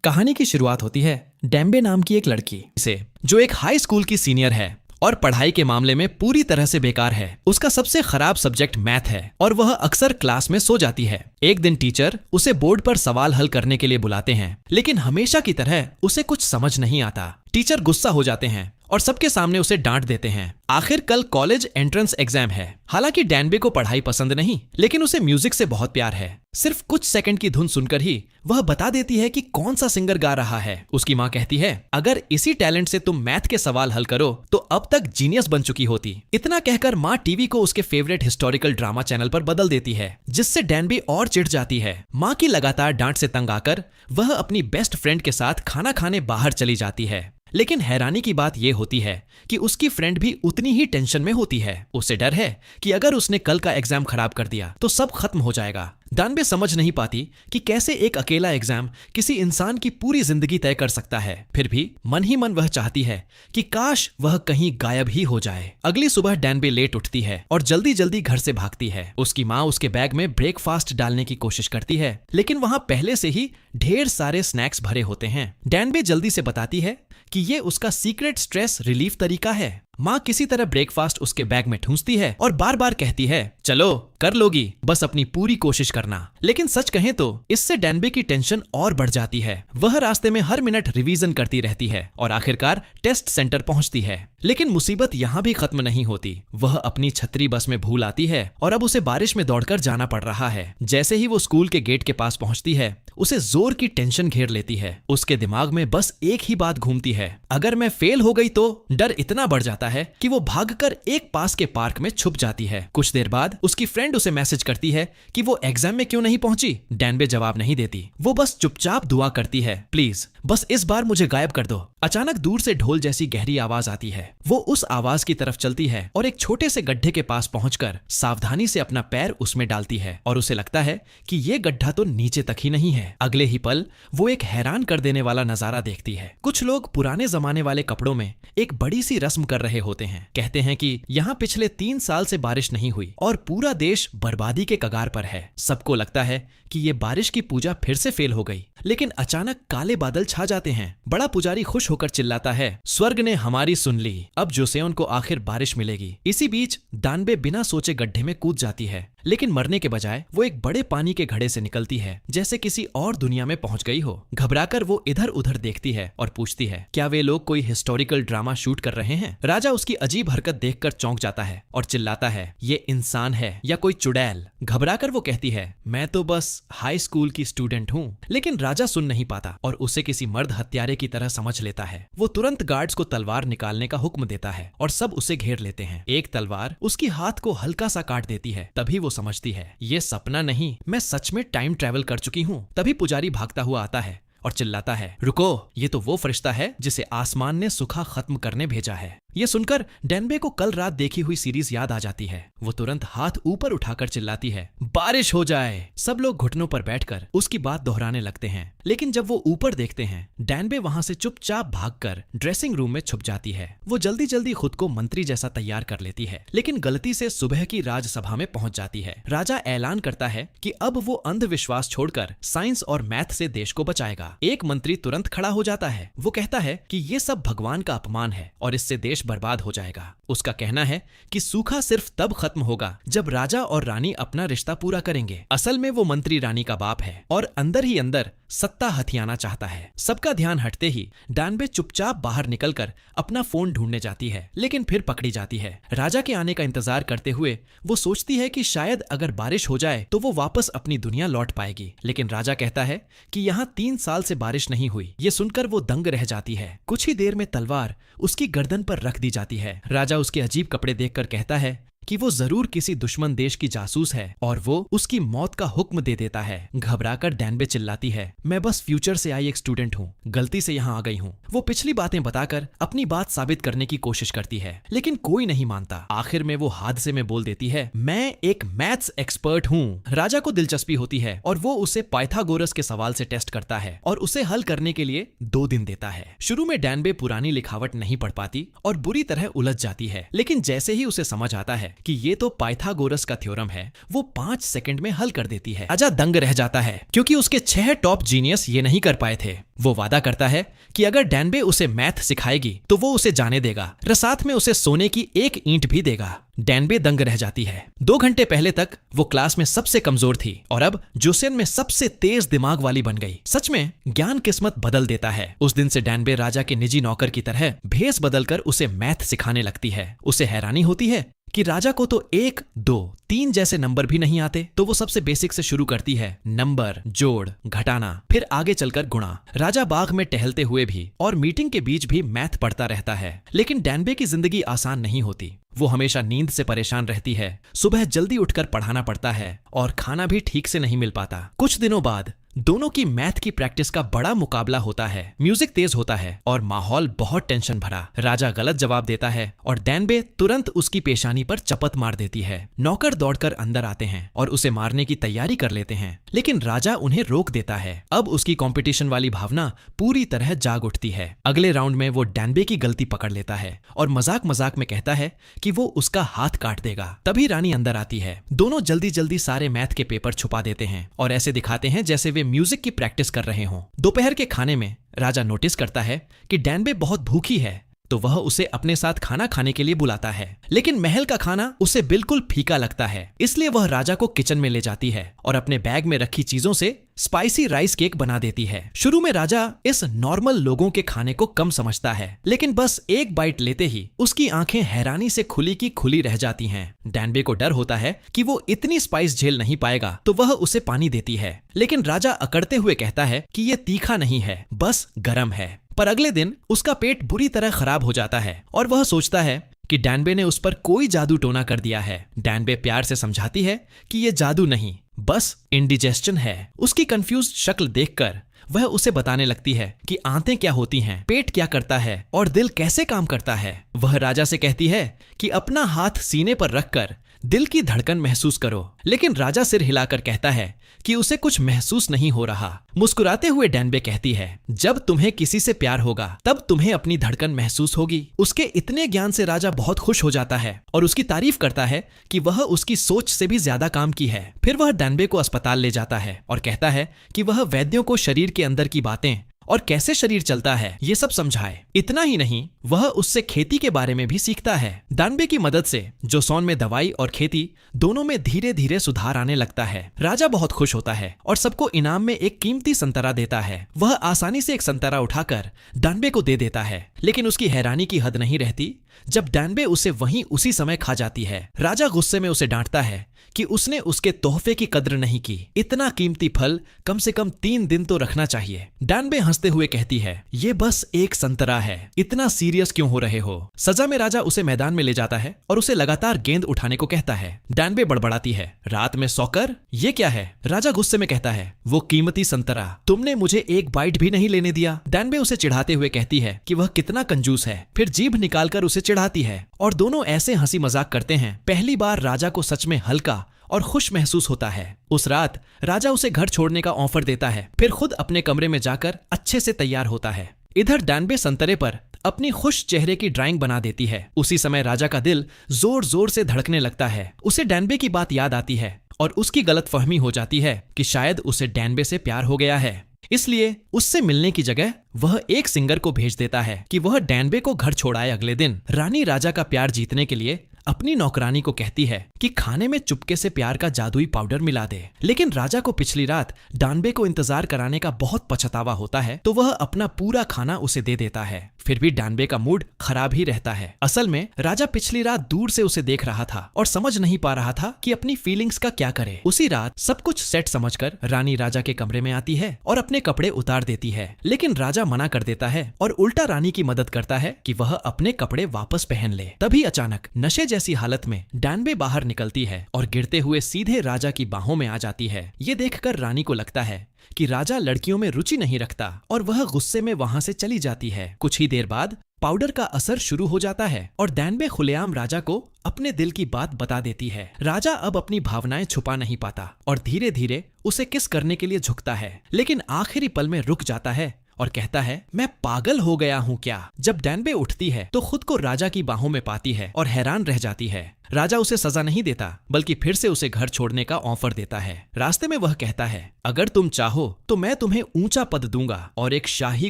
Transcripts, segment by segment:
कहानी की शुरुआत होती है डेम्बे नाम की एक लड़की से, जो एक हाई स्कूल की सीनियर है और पढ़ाई के मामले में पूरी तरह से बेकार है। उसका सबसे खराब सब्जेक्ट मैथ है और वह अक्सर क्लास में सो जाती है। एक दिन टीचर उसे बोर्ड पर सवाल हल करने के लिए बुलाते हैं, लेकिन हमेशा की तरह उसे कुछ समझ नहीं आता। टीचर गुस्सा हो जाते हैं और सबके सामने उसे डांट देते हैं। आखिर कल कॉलेज एंट्रेंस एग्जाम है। हालांकि डेम्बे को पढ़ाई पसंद नहीं, लेकिन उसे म्यूजिक से बहुत प्यार है। सिर्फ कुछ सेकंड की धुन सुनकर ही वह बता देती है कि कौन सा सिंगर गा रहा है। उसकी माँ कहती है, अगर इसी टैलेंट से तुम मैथ के सवाल हल करो तो अब तक जीनियस बन चुकी होती। इतना कहकर माँ टीवी को उसके फेवरेट हिस्टोरिकल ड्रामा चैनल पर बदल देती है, जिससे डेम्बे और चिढ़ जाती है। माँ की लगातार डांट से तंग आकर वह अपनी बेस्ट फ्रेंड के साथ खाना खाने बाहर चली जाती है। लेकिन हैरानी की बात यह होती है कि उसकी फ्रेंड भी उतनी ही टेंशन में होती है। उसे डर है कि अगर उसने कल का एग्जाम खराब कर दिया तो सब खत्म हो जाएगा। डेम्बे समझ नहीं पाती कि कैसे एक अकेला एग्जाम किसी इंसान की पूरी जिंदगी तय कर सकता है। फिर भी मन ही मन वह चाहती है कि काश वह कहीं गायब ही हो जाए। अगली सुबह डेम्बे लेट उठती है और जल्दी जल्दी घर से भागती है। उसकी माँ उसके बैग में ब्रेकफास्ट डालने की कोशिश करती है, लेकिन वहां पहले से ही ढेर सारे स्नैक्स भरे होते हैं। डेम्बे जल्दी से बताती है कि ये उसका सीक्रेट स्ट्रेस रिलीफ तरीका है। माँ किसी तरह ब्रेकफास्ट उसके बैग में ठूंसती है और बार बार कहती है, चलो कर लोगी, बस अपनी पूरी कोशिश करना। लेकिन सच कहें तो इससे डेम्बे की टेंशन और बढ़ जाती है। वह रास्ते में हर मिनट रिवीजन करती रहती है और आखिरकार टेस्ट सेंटर पहुंचती है। लेकिन मुसीबत यहाँ भी खत्म नहीं होती। वह अपनी छतरी बस में भूल आती है और अब उसे बारिश में दौड़कर जाना पड़ रहा है। जैसे ही वो स्कूल के गेट के पास पहुंचती है, उसे जोर की टेंशन घेर लेती है। उसके दिमाग में बस एक ही बात घूमती है, अगर मैं फेल हो गई तो। डर इतना बढ़ जाता है कि वो भागकर एक पास के पार्क में छुप जाती है। कुछ देर बाद उसकी फ्रेंड उसे मैसेज करती है कि वो एग्जाम में क्यों नहीं पहुंची। डेम्बे जवाब नहीं देती, वो बस चुपचाप दुआ करती है, प्लीज बस इस बार मुझे गायब कर दो। अचानक दूर से ढोल जैसी गहरी आवाज आती है। वो उस आवाज की तरफ चलती है और एक छोटे से गड्ढे के पास पहुंचकर सावधानी से अपना पैर उसमें डालती है और उसे लगता है कि ये गड्ढा तो नीचे तक ही नहीं है। अगले ही पल वो एक हैरान कर देने वाला नजारा देखती है। कुछ लोग पुराने जमाने वाले कपड़ों में एक बड़ी सी रस्म कर रहे होते हैं। कहते हैं कि यहाँ पिछले 3 साल से बारिश नहीं हुई और पूरा देश बर्बादी के कगार पर है। सबको लगता है कि ये बारिश की पूजा फिर से फेल हो गई। लेकिन अचानक काले बादल छा जाते हैं। बड़ा पुजारी खुश होकर चिल्लाता है, स्वर्ग ने हमारी सुन ली, अब जोसेओन को आखिर बारिश मिलेगी। इसी बीच डेम्बे बिना सोचे गड्ढे में कूद जाती है, लेकिन मरने के बजाय वो एक बड़े पानी के घड़े से निकलती है, जैसे किसी और दुनिया में पहुंच गई हो। घबराकर वो इधर उधर देखती है और पूछती है, क्या वे लोग कोई हिस्टोरिकल ड्रामा शूट कर रहे हैं। राजा उसकी अजीब हरकत देखकर चौंक जाता है और चिल्लाता है, ये इंसान है या कोई चुड़ैल। घबराकर वो कहती है, मैं तो बस हाई स्कूल की स्टूडेंट हूँ। लेकिन राजा सुन नहीं पाता और उसे किसी मर्द हत्यारे की तरह समझ लेता है। वो तुरंत गार्ड्स को तलवार निकालने का हुक्म देता है और सब उसे घेर लेते हैं। एक तलवार उसकी हाथ को हल्का सा काट देती है। तभी वो समझती है, ये सपना नहीं, मैं सच में टाइम ट्रेवल कर चुकी हूँ। तभी पुजारी भागता हुआ आता है और चिल्लाता है, रुको, ये तो वो फरिश्ता है जिसे आसमान ने सूखा खत्म करने भेजा है। ये सुनकर डेम्बे को कल रात देखी हुई सीरीज याद आ जाती है। वो तुरंत हाथ ऊपर उठाकर चिल्लाती है, बारिश हो जाए। सब लोग घुटनों पर बैठकर उसकी बात दोहराने लगते हैं। लेकिन जब वो ऊपर देखते हैं, डेम्बे वहां से चुपचाप भागकर ड्रेसिंग रूम में छुप जाती है। वो जल्दी जल्दी खुद को मंत्री जैसा तैयार कर लेती है, लेकिन गलती से सुबह की राजसभा में पहुंच जाती है। राजा ऐलान करता है कि अब वो अंधविश्वास छोड़कर साइंस और मैथ से देश को बचाएगा। एक मंत्री तुरंत खड़ा हो जाता है। वो कहता है कि ये सब भगवान का अपमान है और इससे देश बर्बाद हो जाएगा। उसका कहना है कि सूखा सिर्फ तब खत्म होगा जब राजा और रानी अपना रिश्ता पूरा करेंगे। असल में वो मंत्री रानी का बाप है और अंदर ही अंदर सत्ता हथियाना चाहता है। सबका ध्यान हटते ही डेम्बे चुपचाप बाहर निकलकर अपना फोन ढूंढने जाती है, लेकिन फिर पकड़ी जाती है। राजा के आने का इंतजार करते हुए वो सोचती है कि शायद अगर बारिश हो जाए तो वो वापस अपनी दुनिया लौट पाएगी। लेकिन राजा कहता है कि यहाँ 3 साल से बारिश नहीं हुई। ये सुनकर वो दंग रह जाती है। कुछ ही देर में तलवार उसकी गर्दन पर रख दी जाती है। राजा उसके अजीब कपड़े देखकर कहता है कि वो जरूर किसी दुश्मन देश की जासूस है और वो उसकी मौत का हुक्म दे देता है। घबराकर डेम्बे चिल्लाती है, मैं बस फ्यूचर से आई एक स्टूडेंट हूँ, गलती से यहाँ आ गई हूँ। वो पिछली बातें बताकर अपनी बात साबित करने की कोशिश करती है, लेकिन कोई नहीं मानता। आखिर में वो हादसे में बोल देती है, मैं एक मैथ्स एक्सपर्ट हूँ। राजा को दिलचस्पी होती है और वो उसे पाइथागोरस के सवाल से टेस्ट करता है और उसे हल करने के लिए 2 दिन देता है। शुरू में डेम्बे पुरानी लिखावट नहीं पढ़ पाती और बुरी तरह उलझ जाती है, लेकिन जैसे ही उसे समझ आता है कि ये तो पाइथागोरस का थ्योरम है, वो 5 सेकंड में हल कर देती है। राजा दंग रह जाता है क्योंकि उसके 6 टॉप जीनियस ये नहीं कर पाए थे। वो वादा करता है कि अगर डैनबे उसे मैथ सिखाएगी तो वो उसे जाने देगा और साथ में उसे सोने की एक ईंट भी देगा। डैनबे दंग रह जाती है। 2 घंटे पहले तक वो क्लास में सबसे कमजोर थी और अब जोसेन में सबसे तेज दिमाग वाली बन गई। सच में ज्ञान किस्मत बदल देता है। उस दिन से डैनबे राजा के निजी नौकर की तरह भेस बदलकर उसे मैथ सिखाने लगती है। उसे हैरानी होती है कि राजा को तो 1, 2, 3 जैसे नंबर भी नहीं आते, तो वो सबसे बेसिक से शुरू करती है, नंबर, जोड़, घटाना, फिर आगे चलकर गुणा। राजा बाग में टहलते हुए भी और मीटिंग के बीच भी मैथ पढ़ता रहता है। लेकिन डैनबे की जिंदगी आसान नहीं होती। वो हमेशा नींद से परेशान रहती है, सुबह जल्दी उठकर पढ़ाना पड़ता है और खाना भी ठीक से नहीं मिल पाता। कुछ दिनों बाद दोनों की मैथ की प्रैक्टिस का बड़ा मुकाबला होता है। म्यूजिक तेज होता है और माहौल बहुत टेंशन भरा। राजा गलत जवाब देता है और डैनबे तुरंत उसकी पेशानी पर चपत मार देती है। नौकर दौड़कर अंदर आते हैं और उसे मारने की तैयारी कर लेते हैं, लेकिन राजा उन्हें रोक देता है। अब उसकी कंपटीशन वाली भावना पूरी तरह जाग उठती है। अगले राउंड में वो डैनबे की गलती पकड़ लेता है और मजाक मजाक में कहता है कि वो उसका हाथ काट देगा। तभी रानी अंदर आती है। दोनों जल्दी जल्दी सारे मैथ के पेपर छुपा देते हैं और ऐसे दिखाते हैं जैसे वे म्यूजिक की प्रैक्टिस कर रहे हों। दोपहर के खाने में राजा नोटिस करता है कि डैनबे बहुत भूखी है, तो वह उसे अपने साथ खाना खाने के लिए बुलाता है। लेकिन महल का खाना उसे बिल्कुल फीका लगता है, इसलिए वह राजा को किचन में ले जाती है और अपने बैग में रखी चीजों से स्पाइसी राइस केक बना देती है। शुरू में राजा इस नॉर्मल लोगों के खाने को कम समझता है, लेकिन बस एक बाइट लेते ही उसकी आंखें हैरानी से खुली की खुली रह जाती हैं। डैनबे को डर होता है कि वो इतनी स्पाइस झेल नहीं पाएगा, तो वह उसे पानी देती है। लेकिन राजा अकड़ते हुए कहता है कि ये तीखा नहीं है, बस गरम है। पर अगले दिन उसका पेट बुरी तरह खराब हो जाता है और वह सोचता है कि डैनबे ने उस पर कोई जादू टोना कर दिया है। डैनबे प्यार से समझाती है कि ये जादू नहीं, बस इंडिजेस्शन है। उसकी कंफ्यूज शक्ल देखकर वह उसे बताने लगती है कि आंतें क्या होती हैं, पेट क्या करता है और दिल कैसे काम करता है। वह राजा से कहती है कि अपना हाथ सीने पर रखकर दिल की धड़कन महसूस करो, लेकिन राजा सिर हिलाकर कहता है कि उसे कुछ महसूस नहीं हो रहा। मुस्कुराते हुए डैनबे कहती है, जब तुम्हें किसी से प्यार होगा तब तुम्हें अपनी धड़कन महसूस होगी। उसके इतने ज्ञान से राजा बहुत खुश हो जाता है और उसकी तारीफ करता है कि वह उसकी सोच से भी ज्यादा काम की है। फिर वह डैनबे को अस्पताल ले जाता है और कहता है कि वह वैद्यों को शरीर के अंदर की बातें और कैसे शरीर चलता है ये सब समझाए। इतना ही नहीं, वह उससे खेती के बारे में भी सीखता है। डैनबे की मदद से जोसॉन में दवाई और खेती दोनों में धीरे धीरे सुधार आने लगता है। राजा बहुत खुश होता है और सबको इनाम में एक कीमती संतरा देता है। वह आसानी से एक संतरा उठाकर डैनबे को दे देता है, लेकिन उसकी हैरानी की हद नहीं रहती जब डैनबे उसे वहीं उसी समय खा जाती है। राजा गुस्से में उसे डांटता है कि उसने उसके तोहफे की कद्र नहीं की। इतना कीमती फल कम से कम 3 दिन तो रखना चाहिए। डैनबे हंसते हुए कहती है, ये बस एक संतरा है, इतना सीरियस क्यों हो रहे हो। सजा में राजा उसे मैदान में ले जाता है और उसे लगातार गेंद उठाने को कहता है। डैनबे बड़बड़ाती है, रात में सोकर ये क्या है। राजा गुस्से में कहता है, वो कीमती संतरा, तुमने मुझे एक बाइट भी नहीं लेने दिया। डैनबे उसे चिढ़ाते हुए कहती है कि वह कितना कंजूस है, फिर जीभ निकालकर उसे चिढ़ाती है और दोनों ऐसे हंसी मजाक करते हैं। पहली बार राजा को सच में हल्का और खुश महसूस होता है। उस रात राजा उसे घर छोड़ने का ऑफर देता है, फिर खुद अपने कमरे में जाकर अच्छे से तैयार होता है। इधर डैनबे संतरे पर अपनी खुश चेहरे की ड्राइंग बना देती है। उसी समय राजा का दिल जोर जोर से धड़कने लगता है। उसे डैनबे की बात याद आती है और उसकी गलतफहमी हो जाती है कि शायद उसे डैनबे से प्यार हो गया है। इसलिए उससे मिलने की जगह वह एक सिंगर को भेज देता है कि वह डैनबे को घर छोड़ाए। अगले दिन रानी राजा का प्यार जीतने के लिए अपनी नौकरानी को कहती है कि खाने में चुपके से प्यार का जादुई पाउडर मिला दे। लेकिन राजा को पिछली रात डैनबे को इंतजार कराने का बहुत पछतावा होता है, तो वह अपना पूरा खाना उसे दे देता है। फिर भी डैनबे का मूड खराब ही रहता है। असल में राजा पिछली रात दूर से उसे देख रहा था और समझ नहीं पा रहा था कि अपनी फीलिंग्स का क्या करे। उसी रात सब कुछ सेट समझकर रानी राजा के कमरे में आती है और अपने कपड़े उतार देती है, लेकिन राजा मना कर देता है और उल्टा रानी की मदद करता है कि वह अपने कपड़े वापस पहन ले। तभी अचानक नशे जैसी हालत में डैनबे बाहर निकलती है और गिरते हुए सीधे राजा की बाहों में आ जाती है। ये देखकर रानी को लगता है कि राजा लड़कियों में रुचि नहीं रखता और वह गुस्से में वहां से चली जाती है। कुछ ही देर बाद पाउडर का असर शुरू हो जाता है और डैनबे खुलेआम राजा को अपने दिल की बात बता देती है। राजा अब अपनी भावनाएं छुपा नहीं पाता और धीरे धीरे उसे किस करने के लिए झुकता है, लेकिन आखिरी पल में रुक जाता है और कहता है, मैं पागल हो गया हूँ क्या। जब डैनबे उठती है तो खुद को राजा की बाहों में पाती है और हैरान रह जाती है। राजा उसे सजा नहीं देता बल्कि फिर से उसे घर छोड़ने का ऑफर देता है। रास्ते में वह कहता है, अगर तुम चाहो तो मैं तुम्हें ऊंचा पद दूंगा और एक शाही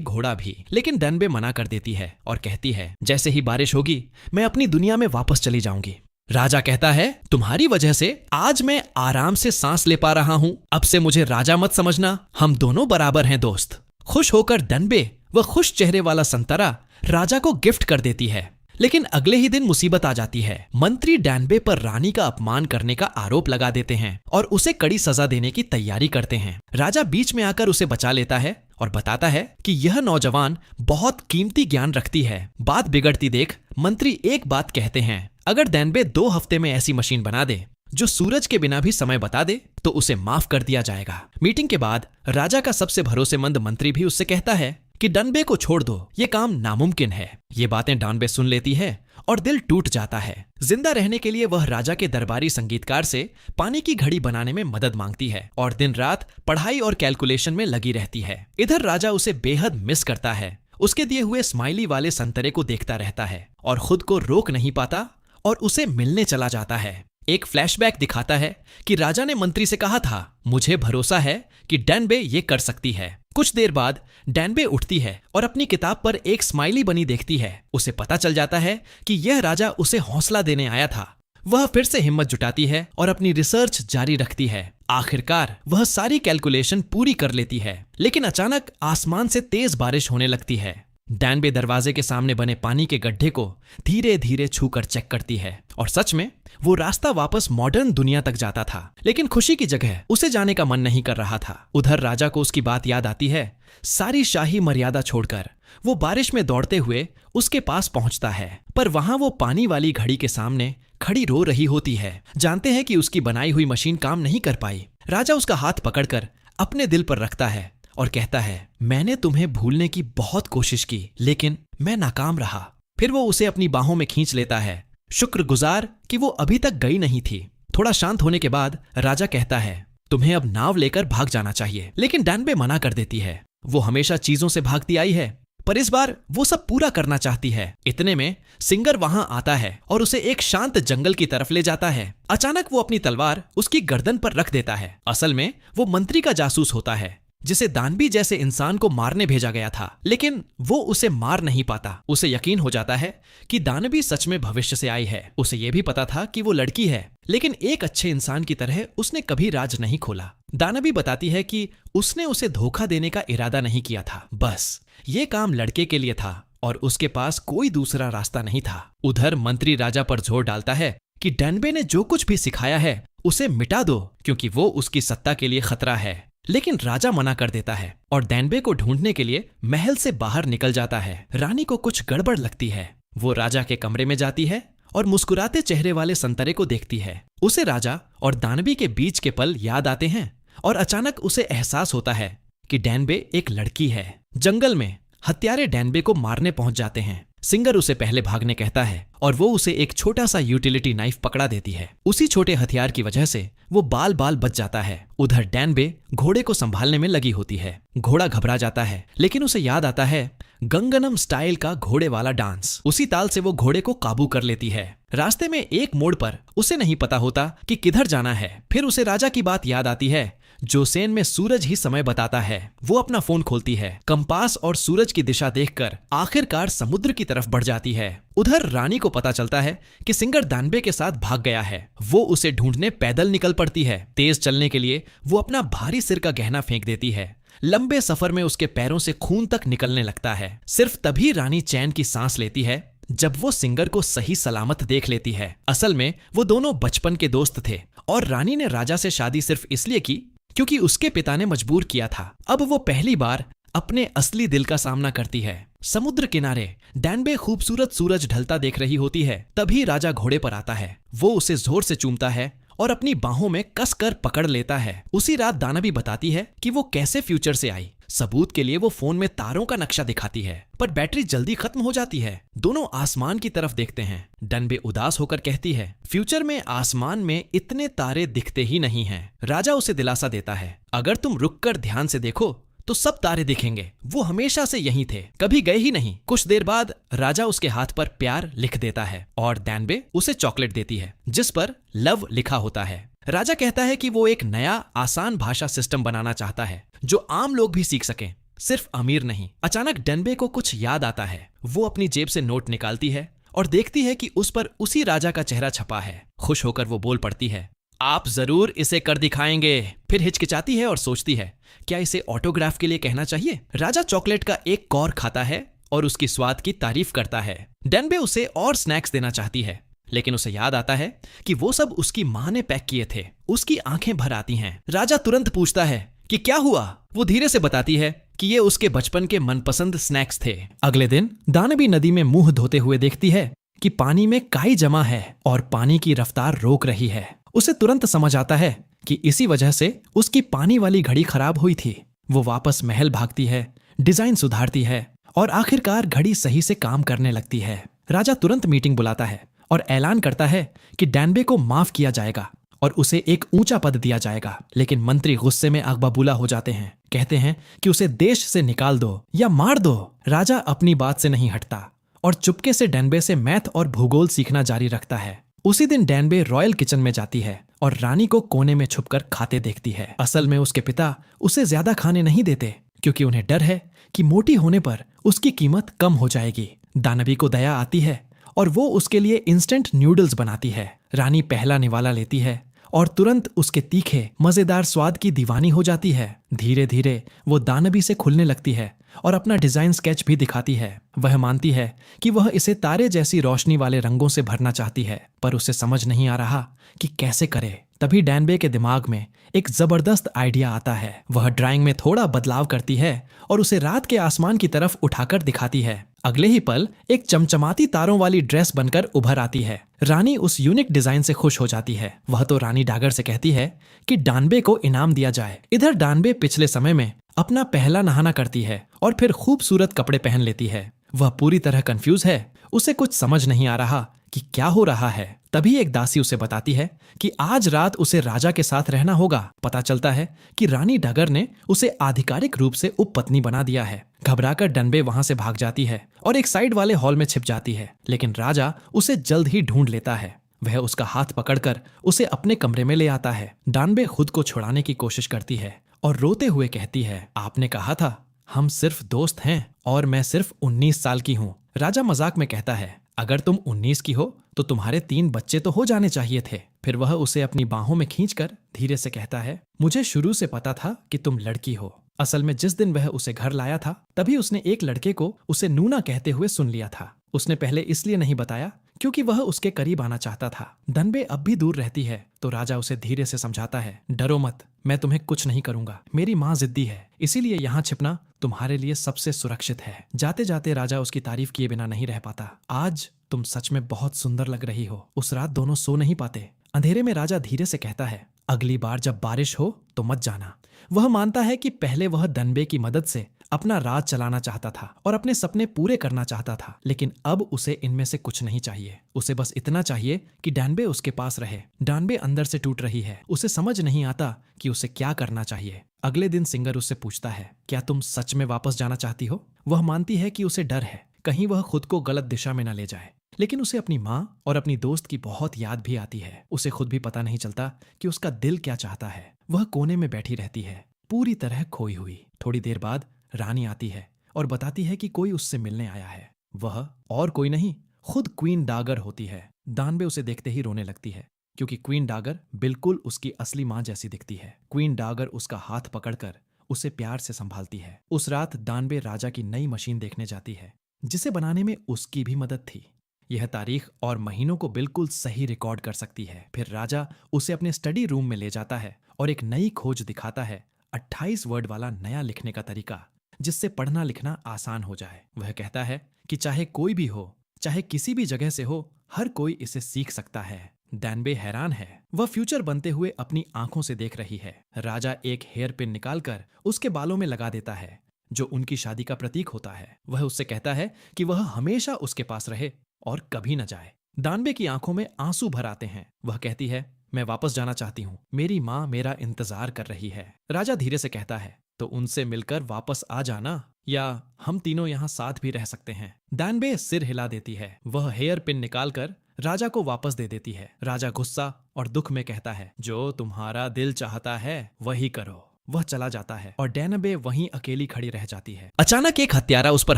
घोड़ा भी। लेकिन डैनबे मना कर देती है और कहती है, जैसे ही बारिश होगी मैं अपनी दुनिया में वापस चली जाऊंगी। राजा कहता है, तुम्हारी वजह से आज मैं आराम से सांस ले पा रहा हूं। अब से मुझे राजा मत समझना, हम दोनों बराबर हैं दोस्त। खुश होकर डैनबे वह खुश चेहरे वाला संतरा राजा को गिफ्ट कर देती है। लेकिन अगले ही दिन मुसीबत आ जाती है। मंत्री डैनबे पर रानी का अपमान करने का आरोप लगा देते हैं और उसे कड़ी सजा देने की तैयारी करते हैं। राजा बीच में आकर उसे बचा लेता है और बताता है कि यह नौजवान बहुत कीमती ज्ञान रखती है। बात बिगड़ती देख मंत्री एक बात कहते हैं, अगर डैनबे 2 हफ्ते में ऐसी मशीन बना दे जो सूरज के बिना भी समय बता दे तो उसे माफ कर दिया जाएगा। मीटिंग के बाद राजा का सबसे भरोसेमंद मंत्री भी उससे कहता है कि डैनबे को छोड़ दो, ये काम नामुमकिन है। ये बातें डैनबे सुन लेती है और दिल टूट जाता है। जिंदा रहने के लिए वह राजा के दरबारी संगीतकार से पानी की घड़ी बनाने में मदद मांगती है और दिन रात पढ़ाई और कैलकुलेशन में लगी रहती है। इधर राजा उसे बेहद मिस करता है। उसके दिए हुए स्माइली वाले संतरे को देखता रहता है और खुद को रोक नहीं पाता और उसे मिलने चला जाता है। एक फ्लैशबैक दिखाता है कि राजा ने मंत्री से कहा था, मुझे भरोसा है कि डैनबे ये कर सकती है। कुछ देर बाद डैनबे उठती है और अपनी किताब पर एक स्माइली बनी देखती है। उसे पता चल जाता है कि यह राजा उसे हौसला देने आया था। वह फिर से हिम्मत जुटाती है और अपनी रिसर्च जारी रखती है। आखिरकार वह सारी कैलकुलेशन पूरी कर लेती है। लेकिन अचानक आसमान से तेज बारिश होने लगती है। डैनबे दरवाजे के सामने बने पानी के गड्ढे को धीरे धीरे छूकर चेक करती है और सच में वो रास्ता वापस मॉडर्न दुनिया तक जाता था। लेकिन खुशी की जगह उसे जाने का मन नहीं कर रहा था। उधर राजा को उसकी बात याद आती है। सारी शाही मर्यादा छोड़कर वो बारिश में दौड़ते हुए उसके पास पहुंचता है, पर वहां वो पानी वाली घड़ी के सामने खड़ी रो रही होती है। जानते हैं कि उसकी बनाई हुई मशीन काम नहीं कर पाई। राजा उसका हाथ पकड़कर अपने दिल पर रखता है और कहता है, मैंने तुम्हें भूलने की बहुत कोशिश की लेकिन मैं नाकाम रहा। फिर वो उसे अपनी बाहों में खींच लेता है, शुक्रगुजार कि वो अभी तक गई नहीं थी। थोड़ा शांत होने के बाद राजा कहता है, तुम्हें अब नाव लेकर भाग जाना चाहिए। लेकिन डैनबे मना कर देती है। वो हमेशा चीजों से भागती आई है, पर इस बार वो सब पूरा करना चाहती है। इतने में सिंगर वहां आता है और उसे एक शांत जंगल की तरफ ले जाता है। अचानक वो अपनी तलवार उसकी गर्दन पर रख देता है। असल में वो मंत्री का जासूस होता है जिसे दानवी जैसे इंसान को मारने भेजा गया था, लेकिन वो उसे मार नहीं पाता। उसे यकीन हो जाता है कि दानवी सच में भविष्य से आई है। उसे ये भी पता था कि वो लड़की है, लेकिन एक अच्छे इंसान की तरह उसने कभी राज नहीं खोला। दानवी बताती है कि उसने उसे धोखा देने का इरादा नहीं किया था, बस ये काम लड़के के लिए था और उसके पास कोई दूसरा रास्ता नहीं था। उधर मंत्री राजा पर जोर डालता है कि डैनबे ने जो कुछ भी सिखाया है उसे मिटा दो, क्योंकि वो उसकी सत्ता के लिए खतरा है। लेकिन राजा मना कर देता है और डैनबे को ढूंढने के लिए महल से बाहर निकल जाता है। रानी को कुछ गड़बड़ लगती है। वो राजा के कमरे में जाती है और मुस्कुराते चेहरे वाले संतरे को देखती है। उसे राजा और दानवी के बीच के पल याद आते हैं और अचानक उसे एहसास होता है कि डैनबे एक लड़की है। जंगल में हत्यारे डैनबे को मारने पहुंच जाते हैं। सिंगर उसे पहले भागने कहता है और वो उसे एक छोटा सा यूटिलिटी नाइफ पकड़ा देती है। उसी छोटे हथियार की वजह से वो बाल बाल बच जाता है। उधर डैनबे घोड़े को संभालने में लगी होती है। घोड़ा घबरा जाता है, लेकिन उसे याद आता है गंगनम स्टाइल का घोड़े वाला डांस। उसी ताल से वो घोड़े को काबू कर लेती है। रास्ते में एक मोड़ पर उसे नहीं पता होता कि किधर जाना है। फिर उसे राजा की बात याद आती है, जोसेन में सूरज ही समय बताता है। वो अपना फोन खोलती है, कंपास और सूरज की दिशा देखकर आखिरकार समुद्र की तरफ बढ़ जाती है। उधर रानी को पता चलता है कि सिंगर दानबे के साथ भाग गया है। वो उसे ढूंढने पैदल निकल पड़ती है। तेज चलने के लिए वो अपना भारी सिर का गहना फेंक देती है। लंबे सफर में उसके पैरों से खून तक निकलने लगता है। सिर्फ तभी रानी चैन की सांस लेती है जब वो सिंगर को सही सलामत देख लेती है। असल में वो दोनों बचपन के दोस्त थे और रानी ने राजा से शादी सिर्फ इसलिए की क्योंकि उसके पिता ने मजबूर किया था। अब वो पहली बार अपने असली दिल का सामना करती है। समुद्र किनारे डैनबे खूबसूरत सूरज ढलता देख रही होती है। तभी राजा घोड़े पर आता है। वो उसे जोर से चूमता है और अपनी बाहों में कसकर पकड़ लेता है। उसी रात दानवी बताती है कि वो कैसे फ्यूचर से आई। सबूत के लिए वो फोन में तारों का नक्शा दिखाती है, पर बैटरी जल्दी खत्म हो जाती है। दोनों आसमान की तरफ देखते हैं। डैनबे उदास होकर कहती है, फ्यूचर में आसमान में इतने तारे दिखते ही नहीं हैं। राजा उसे दिलासा देता है, अगर तुम रुककर ध्यान से देखो तो सब तारे दिखेंगे। वो हमेशा से यहीं थे, कभी गए ही नहीं। कुछ देर बाद राजा उसके हाथ पर प्यार लिख देता है और डैनबे उसे चॉकलेट देती है जिस पर लव लिखा होता है। राजा कहता है कि वो एक नया आसान भाषा सिस्टम बनाना चाहता है जो आम लोग भी सीख सकें, सिर्फ अमीर नहीं। अचानक डैनबे को कुछ याद आता है। वो अपनी जेब से नोट निकालती है और देखती है कि उस पर उसी राजा का चेहरा छपा है। खुश होकर वो बोल पड़ती है, आप जरूर इसे कर दिखाएंगे। फिर हिचकिचाती है और सोचती है, क्या इसे ऑटोग्राफ के लिए कहना चाहिए। राजा चॉकलेट का एक कौर खाता है और उसकी स्वाद की तारीफ करता है। डैनबे उसे और स्नैक्स देना चाहती है, लेकिन उसे याद आता है कि वो सब उसकी माँ ने पैक किए थे। उसकी आंखें भर आती हैं। राजा तुरंत पूछता है कि क्या हुआ। वो धीरे से बताती है कि ये उसके बचपन के मनपसंद स्नैक्स थे। अगले दिन दानवी नदी में मुंह धोते हुए देखती है कि पानी में काई जमा है और पानी की रफ्तार रोक रही है। उसे तुरंत समझ आता है कि इसी वजह से उसकी पानी वाली घड़ी खराब हुई थी। वो वापस महल भागती है, डिजाइन सुधारती है और आखिरकार घड़ी सही से काम करने लगती है। राजा तुरंत मीटिंग बुलाता है और ऐलान करता है कि डैनबे को माफ किया जाएगा और उसे एक ऊंचा पद दिया जाएगा। लेकिन मंत्री गुस्से में आग बबूला हो जाते हैं, कहते हैं कि उसे देश से निकाल दो या मार दो। राजा अपनी बात से नहीं हटता और चुपके से डैनबे से मैथ और भूगोल सीखना जारी रखता है। उसी दिन डैनबे रॉयल किचन में जाती है और रानी को कोने में छुपकर खाते देखती है। असल में उसके पिता उसे ज्यादा खाने नहीं देते क्योंकि उन्हें डर है कि मोटी होने पर उसकी कीमत कम हो जाएगी। दानवी को दया आती है और वो उसके लिए इंस्टेंट नूडल्स बनाती है। रानी पहला निवाला लेती है और तुरंत उसके तीखे मजेदार स्वाद की दीवानी हो जाती है। धीरे धीरे वो दानवी से खुलने लगती है और अपना डिजाइन स्केच भी दिखाती है। वह मानती है कि वह इसे तारे जैसी रोशनी वाले रंगों से भरना चाहती है, पर उसे समझ नहीं आ रहा कि कैसे करे। तभी डैनबे के दिमाग में एक जबरदस्त आइडिया आता है। वह ड्राइंग में थोड़ा बदलाव करती है और उसे रात के आसमान की तरफ उठाकर दिखाती है। अगले ही पल एक चमचमाती तारों वाली ड्रेस बनकर उभर आती है। रानी उस यूनिक डिजाइन से खुश हो जाती है। वह तो रानी डागर से कहती है कि डैनबे को इनाम दिया जाए। इधर डैनबे पिछले समय में अपना पहला नहाना करती है और फिर खूबसूरत कपड़े पहन लेती है। वह पूरी तरह कंफ्यूज है, उसे कुछ समझ नहीं आ रहा कि क्या हो रहा है। तभी एक दासी उसे बताती है कि आज रात उसे राजा के साथ रहना होगा। पता चलता है कि रानी डगर ने उसे आधिकारिक रूप से उपपत्नी बना दिया है। घबराकर डैनबे वहां से भाग जाती है और एक साइड वाले हॉल में छिप जाती है, लेकिन राजा उसे जल्द ही ढूंढ लेता है। वह उसका हाथ पकड़कर उसे अपने कमरे में ले आता है। डैनबे खुद को छुड़ाने की कोशिश करती है और रोते हुए कहती है, आपने कहा था हम सिर्फ दोस्त हैं और मैं सिर्फ 19 साल की हूँ। राजा मजाक में कहता है, अगर तुम 19 की हो तो तुम्हारे 3 बच्चे तो हो जाने चाहिए थे। फिर वह उसे अपनी बाहों में खींचकर धीरे से कहता है, मुझे शुरू से पता था कि तुम लड़की हो। असल में जिस दिन वह उसे घर लाया था तभी उसने एक लड़के को उसे नूना कहते हुए सुन लिया था। उसने पहले इसलिए नहीं बताया क्योंकि वह उसके करीब आना चाहता था। डैनबे अब भी दूर रहती है तो राजा उसे धीरे से समझाता है, डरो मत, मैं तुम्हें कुछ नहीं करूंगा। मेरी माँ जिद्दी है, इसीलिए यहाँ छिपना तुम्हारे लिए सबसे सुरक्षित है। जाते जाते राजा उसकी तारीफ किए बिना नहीं रह पाता। आज तुम सच में बहुत सुंदर लग रही हो। उस रात दोनों सो नहीं पाते। अंधेरे में राजा धीरे से कहता है, अगली बार जब बारिश हो तो मत जाना। वह मानता है कि पहले वह डैनबे की मदद से अपना राज चलाना चाहता था और अपने सपने पूरे करना चाहता था, लेकिन अब उसे इनमें से कुछ नहीं चाहिए। उसे बस इतना चाहिए कि डैनबे उसके पास रहे। डैनबे अंदर से टूट रही है, उसे समझ नहीं आता कि उसे क्या करना चाहिए। अगले दिन सिंगर उससे पूछता है, क्या तुम सच में वापस जाना चाहती हो? वह मानती है कि उसे डर है कहीं वह खुद को गलत दिशा में न ले जाए, लेकिन उसे अपनी माँ और अपनी दोस्त की बहुत याद भी आती है। उसे खुद भी पता नहीं चलता कि उसका दिल क्या चाहता है। वह कोने में बैठी रहती है, पूरी तरह खोई हुई। थोड़ी देर बाद रानी आती है और बताती है कि कोई उससे मिलने आया है। वह और कोई नहीं, खुद क्वीन डागर होती है। डैनबे उसे देखते ही रोने लगती है क्योंकि क्वीन डागर बिल्कुल उसकी असली माँ जैसी दिखती है। क्वीन डागर उसका हाथ पकड़कर उसे प्यार से संभालती है। उस रात डैनबे राजा की नई मशीन देखने जाती है जिसे बनाने में उसकी भी मदद थी। यह तारीख और महीनों को बिल्कुल सही रिकॉर्ड कर सकती है। फिर राजा उसे अपने स्टडी रूम में ले जाता है और एक नई खोज दिखाता है, 28 वर्ड वाला नया लिखने का तरीका जिससे पढ़ना लिखना आसान हो जाए। वह कहता है कि चाहे कोई भी हो, चाहे किसी भी जगह से हो, हर कोई इसे सीख सकता है। डैनबे हैरान है। वह फ्यूचर बनते हुए अपनी आंखों से देख रही है। राजा एक हेयर पिन निकालकर उसके बालों में लगा देता है जो उनकी शादी का प्रतीक होता है। वह उससे कहता है कि वह हमेशा उसके पास रहे और कभी न जाए। डैनबे की आंखों में आंसू भर आते हैं। वह कहती है, मैं वापस जाना चाहती हूँ, मेरी माँ मेरा इंतजार कर रही है। राजा धीरे से कहता है, तो उनसे मिलकर वापस आ जाना, या हम तीनों यहाँ साथ भी रह सकते हैं। डैनबे सिर हिला देती है। वह हेयर पिन निकालकर राजा को वापस दे देती है। राजा गुस्सा और दुख में कहता है, जो तुम्हारा दिल चाहता है वही करो। वह चला जाता है और डैनबे वहीं अकेली खड़ी रह जाती है। अचानक एक हत्यारा उस पर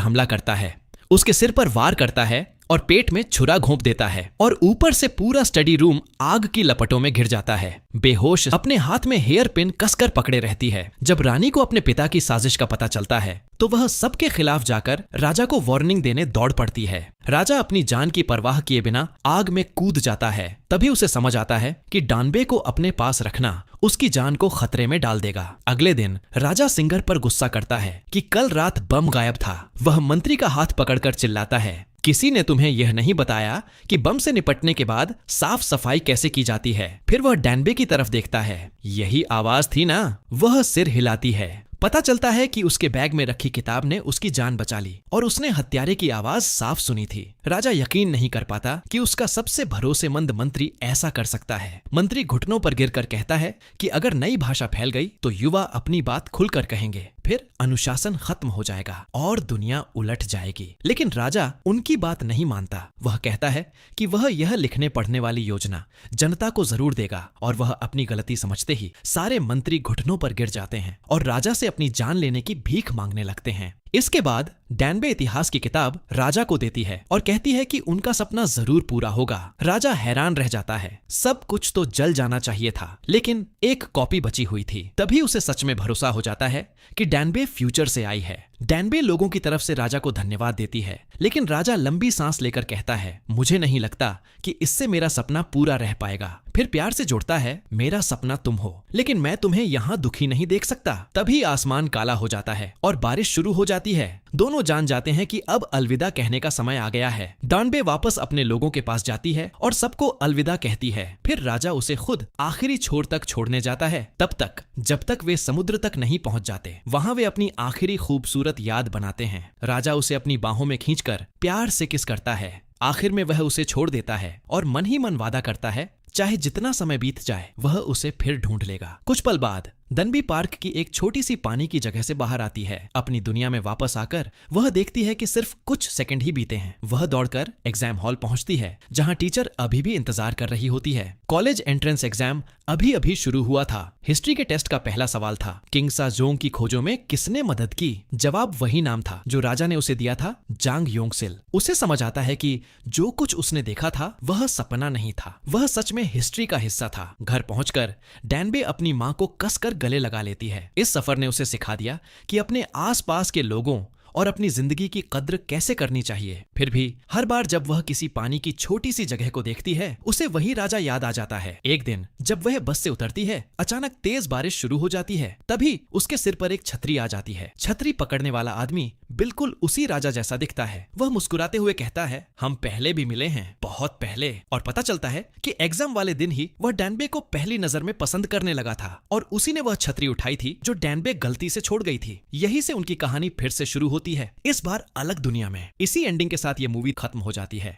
हमला करता है, उसके सिर पर वार करता है और पेट में छुरा घोंप देता है और ऊपर से पूरा स्टडी रूम आग की लपटों में घिर जाता है। बेहोश अपने हाथ में हेयर पिन कसकर पकड़े रहती है। जब रानी को अपने पिता की साजिश का पता चलता है तो वह सबके खिलाफ जाकर राजा को वार्निंग देने दौड़ पड़ती है। राजा अपनी जान की परवाह किए बिना आग में कूद जाता है। तभी उसे समझ आता है कि डानबे को अपने पास रखना उसकी जान को खतरे में डाल देगा। अगले दिन राजा सिंगर पर गुस्सा करता है कि कल रात बम गायब था। वह मंत्री का हाथ पकड़कर चिल्लाता है, किसी ने तुम्हें यह नहीं बताया कि बम से निपटने के बाद साफ सफाई कैसे की जाती है। फिर वह डैनबे की तरफ देखता है, यही आवाज थी ना। वह सिर हिलाती है। पता चलता है कि उसके बैग में रखी किताब ने उसकी जान बचा ली और उसने हत्यारे की आवाज साफ सुनी थी। राजा यकीन नहीं कर पाता कि उसका सबसे भरोसेमंद मंत्री ऐसा कर सकता है। मंत्री घुटनों पर गिरकर कहता है कि अगर नई भाषा फैल गई तो युवा अपनी बात खुलकर कहेंगे, फिर अनुशासन खत्म हो जाएगा और दुनिया उलट जाएगी। लेकिन राजा उनकी बात नहीं मानता। वह कहता है कि वह यह लिखने पढ़ने वाली योजना जनता को जरूर देगा और वह अपनी गलती समझते ही सारे मंत्री घुटनों पर गिर जाते हैं और राजा से अपनी जान लेने की भीख मांगने लगते हैं। इसके बाद डैनबे इतिहास की किताब राजा को देती है और कहती है कि उनका सपना जरूर पूरा होगा। राजा हैरान रह जाता है। सब कुछ तो जल जाना चाहिए था, लेकिन एक कॉपी बची हुई थी। तभी उसे सच में भरोसा हो जाता है कि डैनबे फ्यूचर से आई है। डैनबे लोगों की तरफ से राजा को धन्यवाद देती है, लेकिन राजा लंबी सांस लेकर कहता है, मुझे नहीं लगता कि इससे मेरा सपना पूरा रह पाएगा। फिर प्यार से जोड़ता है, मेरा सपना तुम हो, लेकिन मैं तुम्हें यहाँ दुखी नहीं देख सकता। तभी आसमान काला हो जाता है और बारिश शुरू हो जाती है। दोनों जान जाते हैं कि अब अलविदा कहने का समय आ गया है। डैनबे वापस अपने लोगों के पास जाती है और सबको अलविदा कहती है। फिर राजा उसे खुद आखिरी छोर तक छोड़ने जाता है, तब तक जब तक वे समुद्र तक नहीं पहुंच जाते। वहां वे अपनी आखिरी खूबसूरत याद बनाते हैं। राजा उसे अपनी बाहों में खींचकर प्यार से किस करता है। आखिर में वह उसे छोड़ देता है और मन ही मन वादा करता है, चाहे जितना समय बीत जाए वह उसे फिर ढूंढ लेगा। कुछ पल बाद डनबी पार्क की एक छोटी सी पानी की जगह से बाहर आती है। अपनी दुनिया में वापस आकर वह देखती है कि सिर्फ कुछ सेकंड ही बीते हैं। वह दौड़कर एग्जाम हॉल पहुंचती है, जहां टीचर अभी भी इंतजार कर रही होती है। कॉलेज एंट्रेंस एग्जाम अभी अभी शुरू हुआ था। हिस्ट्री के टेस्ट का पहला सवाल था, किंग साजोंग की खोजों में किसने मदद की। जवाब वही नाम था जो राजा ने उसे दिया था, जांग योंगसिल। उसे समझ आता है कि जो कुछ उसने देखा था वह सपना नहीं था, वह सच में हिस्ट्री का हिस्सा था। घर पहुंचकर डैनबे अपनी मां को कसकर गले लगा लेती है। इस सफर ने उसे सिखा दिया कि अपने आसपास के लोगों और अपनी जिंदगी की कद्र कैसे करनी चाहिए। फिर भी हर बार जब वह किसी पानी की छोटी सी जगह को देखती है, उसे वही राजा याद आ जाता है। एक दिन जब वह बस से उतरती है, अचानक तेज बारिश शुरू हो जाती है। तभी उसके सिर पर एक छतरी आ जाती है। छतरी पकड़ने वाला आदमी बिल्कुल उसी राजा जैसा दिखता है। वह मुस्कुराते हुए कहता है, हम पहले भी मिले हैं, बहुत पहले। और पता चलता है कि एग्जाम वाले दिन ही वह डैनबे को पहली नजर में पसंद करने लगा था और उसी ने वह छतरी उठाई थी जो डैनबे गलती से छोड़ गई थी। यही से उनकी कहानी फिर से शुरू होती है, इस बार अलग दुनिया में। इसी एंडिंग के साथ ये मूवी खत्म हो जाती है।